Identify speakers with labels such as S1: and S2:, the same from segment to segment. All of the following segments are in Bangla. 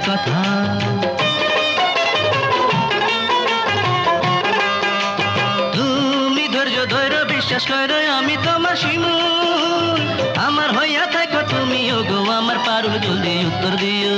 S1: কথা। তুমি ধৈর্য ধৈর্য বিশ্বাস করো আমি তোমার শিমুল, আমার হইয়া থাকো তুমি ওগো আমার পারুল, জলদি উত্তর দিও।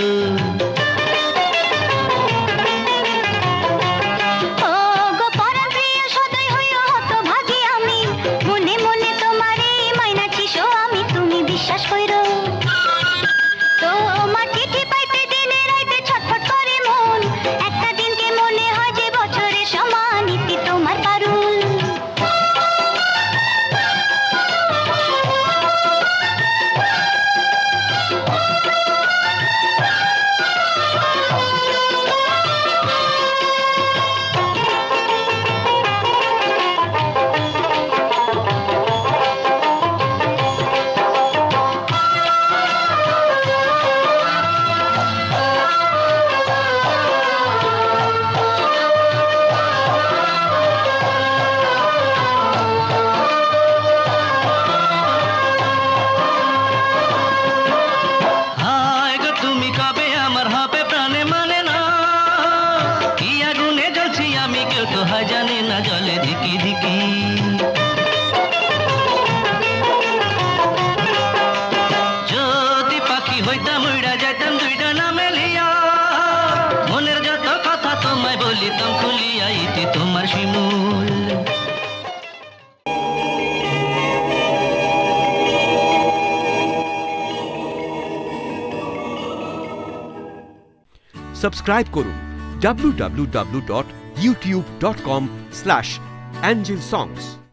S1: জানে না জলে ধিকি ধিকি, যদি পাখি হইতাম উড়া যাইতাম দুইটা না মেলিয়া, মনের যত কথা তোমায় বলিতাম খুলিয়া, ইতি তোমার শিমুল।
S2: সাবস্ক্রাইব করুন www.youtube.com/angelsongs